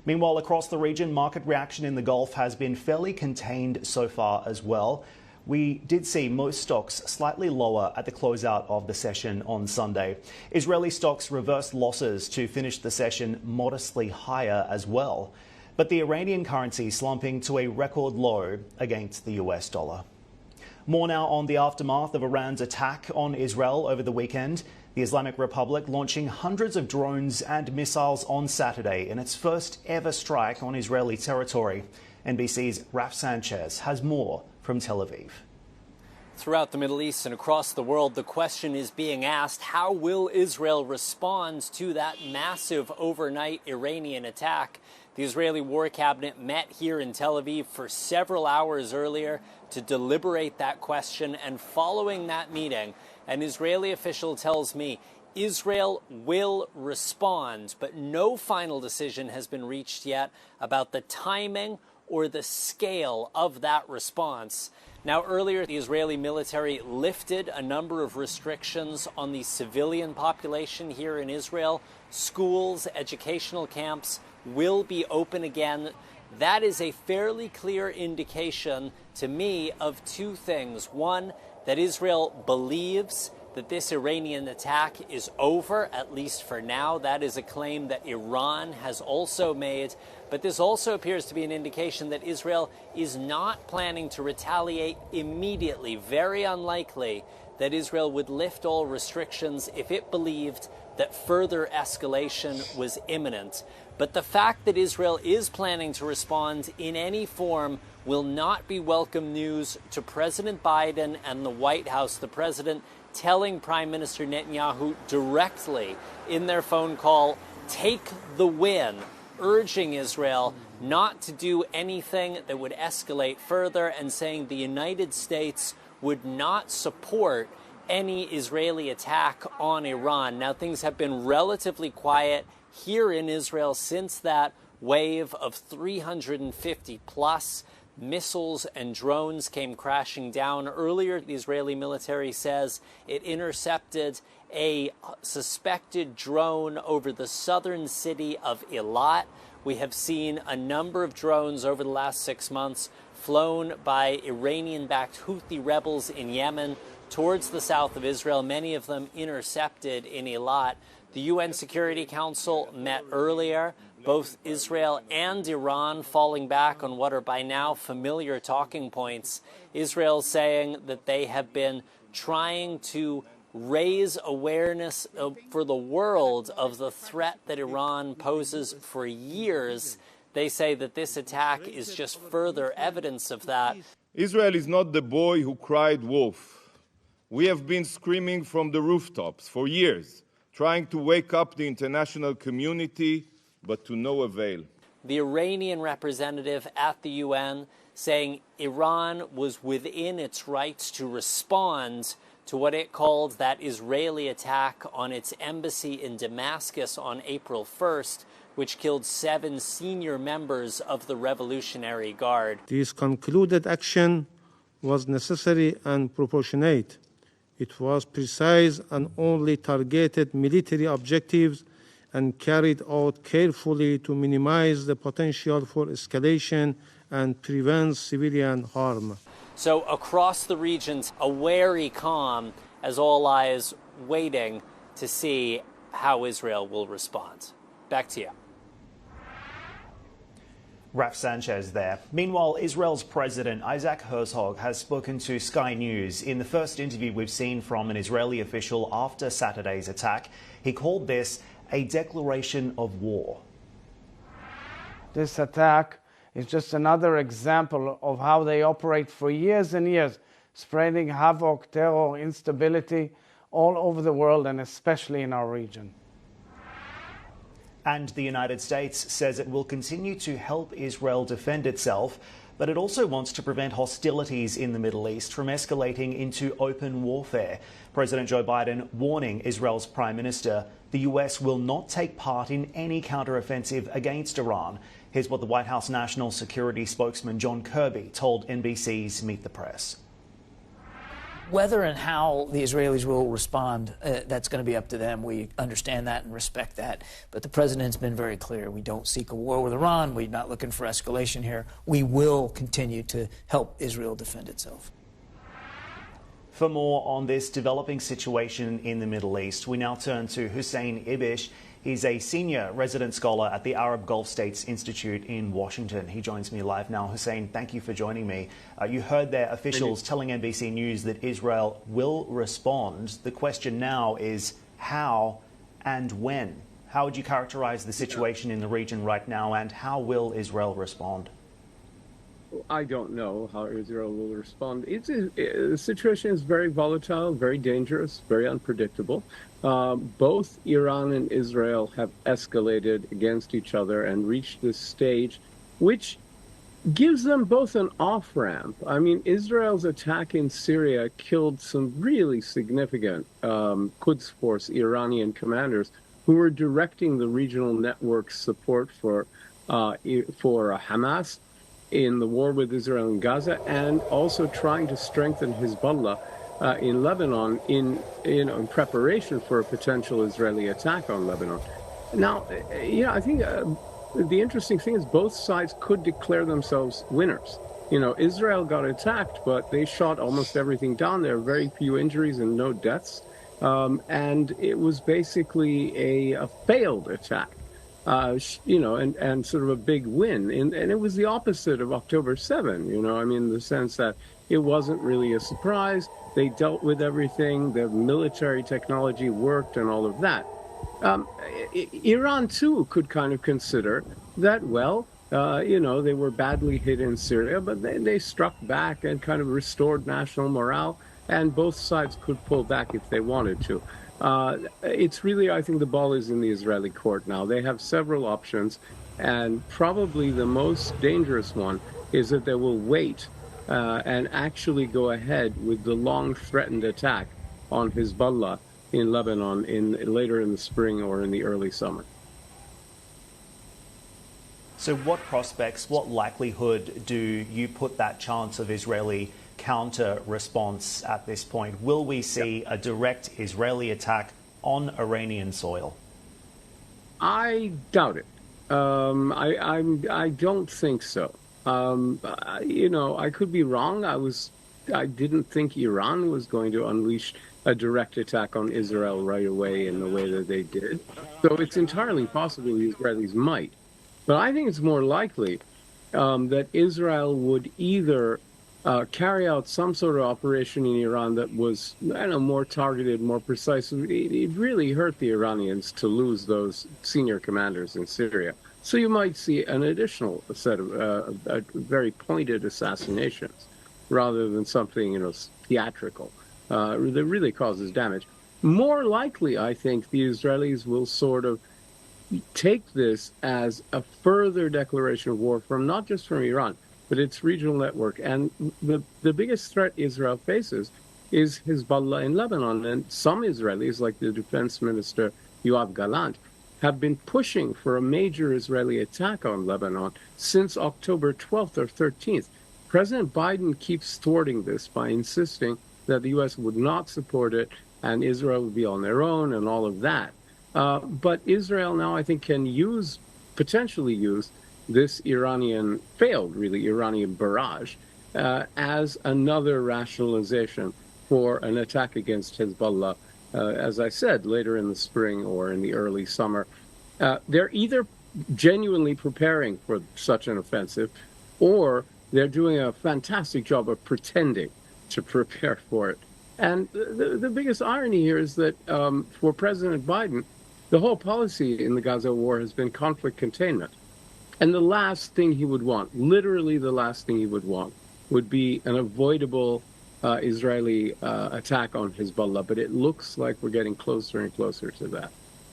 Meanwhile, across the region, market reaction in the Gulf has been fairly contained so far as well. We did see most stocks slightly lower at the closeout of the session on Sunday. Israeli stocks reversed losses to finish the session modestly higher as well. But the Iranian currency slumping to a record low against the US dollar. More now on the aftermath of Iran's attack on Israel over the weekend. The Islamic Republic launching hundreds of drones and missiles on Saturday in its first ever strike on Israeli territory. NBC's Raf Sanchez has more from Tel Aviv. Throughout the Middle East and across the world, the question is being asked, how will Israel respond to that massive overnight Iranian attack? The Israeli War Cabinet met here in Tel Aviv for several hours earlier to deliberate that question, and following that meeting, an Israeli official tells me Israel will respond, but no final decision has been reached yet about the timing or the scale of that response. Now, earlier, the Israeli military lifted a number of restrictions on the civilian population here in Israel. Schools, educational camps will be open again. That is a fairly clear indication to me of two things. One, that Israel believes that this Iranian attack is over, at least for now. That is a claim that Iran has also made. But this also appears to be an indication that Israel is not planning to retaliate immediately. Very unlikely that Israel would lift all restrictions if it believed that further escalation was imminent. But the fact that Israel is planning to respond in any form will not be welcome news to President Biden and the White House. The president telling Prime Minister Netanyahu directly in their phone call, take the win, urging Israel not to do anything that would escalate further, and saying the United States would not support any Israeli attack on Iran. Now, things have been relatively quiet here in Israel since that wave of 350 plus missiles and drones came crashing down. Earlier, the Israeli military says it intercepted a suspected drone over the southern city of Eilat. We have seen a number of drones over the last 6 months flown by Iranian-backed Houthi rebels in Yemen towards the south of Israel, many of them intercepted in Eilat. The UN Security Council met earlier. Both Israel and Iran falling back on what are by now familiar talking points. Israel saying that they have been trying to raise awareness for the world of the threat that Iran poses for years. They say that this attack is just further evidence of that. Israel is not the boy who cried wolf. We have been screaming from the rooftops for years, trying to wake up the international community, but to no avail. The Iranian representative at the UN saying Iran was within its rights to respond to what it called that Israeli attack on its embassy in Damascus on April 1st, which killed 7 senior members of the Revolutionary Guard. This concluded action was necessary and proportionate. It was precise and only targeted military objectives and carried out carefully to minimize the potential for escalation and prevent civilian harm. So across the regions, a wary calm as all eyes waiting to see how Israel will respond. Back to you. Raf Sanchez there. Meanwhile, Israel's President Isaac Herzog has spoken to Sky News. In the first interview we've seen from an Israeli official after Saturday's attack, he called this a declaration of war. This attack is just another example of how they operate for years and years, spreading havoc, terror, instability all over the world and especially in our region. And the United States says it will continue to help Israel defend itself, but it also wants to prevent hostilities in the Middle East from escalating into open warfare. President Joe Biden warning Israel's Prime Minister the US will not take part in any counteroffensive against Iran. Here's what the White House National Security spokesman John Kirby told NBC's Meet the Press. Whether and how the Israelis will respond, that's going to be up to them. We understand that and respect that. But the president's been very clear. We don't seek a war with Iran. We're not looking for escalation here. We will continue to help Israel defend itself. For more on this developing situation in the Middle East, we now turn to Hussein Ibish. He's a senior resident scholar at the Arab Gulf States Institute in Washington. He joins me live now. Hussein, thank you for joining me. You heard their officials telling NBC News that Israel will respond. The question now is how and when. How would you characterize the situation in the region right now, and how will Israel respond? I don't know how Israel will respond. The situation is very volatile, very dangerous, very unpredictable. Both Iran and Israel have escalated against each other and reached this stage, which gives them both an off-ramp. I mean, Israel's attack in Syria killed some really significant Quds Force Iranian commanders who were directing the regional network's support for Hamas in the war with Israel in Gaza, and also trying to strengthen Hezbollah in Lebanon in preparation for a potential Israeli attack on Lebanon. Now, I think the interesting thing is both sides could declare themselves winners. Israel got attacked, but they shot almost everything down. There are very few injuries and no deaths. And it was basically a failed attack. And sort of a big win. And it was the opposite of October 7, in the sense that it wasn't really a surprise. They dealt with everything. Their military technology worked and all of that. Iran, too, could kind of consider that, they were badly hit in Syria, but they struck back and kind of restored national morale, and both sides could pull back if they wanted to. It's really, I think the ball is in the Israeli court now. They have several options, and probably the most dangerous one is that they will wait and actually go ahead with the long-threatened attack on Hezbollah in Lebanon later in the spring or in the early summer. So what prospects, what likelihood do you put that chance of Israeli counter response at this point? Will we see a direct Israeli attack on Iranian soil? I doubt it. I don't think so. I could be wrong. I didn't think Iran was going to unleash a direct attack on Israel right away in the way that they did. So it's entirely possible the Israelis might. But I think it's more likely that Israel would either carry out some sort of operation in Iran that was, more targeted, more precise. It really hurt the Iranians to lose those senior commanders in Syria. So you might see an additional set of very pointed assassinations rather than something, theatrical that really causes damage. More likely, I think, the Israelis will sort of take this as a further declaration of war not just from Iran, but its regional network. And the biggest threat Israel faces is Hezbollah in Lebanon. And some Israelis, like the defense minister Yoav Gallant, have been pushing for a major Israeli attack on Lebanon since October 12th or 13th. President Biden keeps thwarting this by insisting that the U.S. would not support it and Israel would be on their own and all of that. But Israel now, I think, can potentially use this failed Iranian barrage as another rationalization for an attack against Hezbollah, as I said, later in the spring or in the early summer. They're either genuinely preparing for such an offensive, or they're doing a fantastic job of pretending to prepare for it. And the biggest irony here is that for President Biden, the whole policy in the Gaza war has been conflict containment. And the last thing he would want, literally the last thing he would want, would be an avoidable Israeli attack on Hezbollah. But it looks like we're getting closer and closer to that.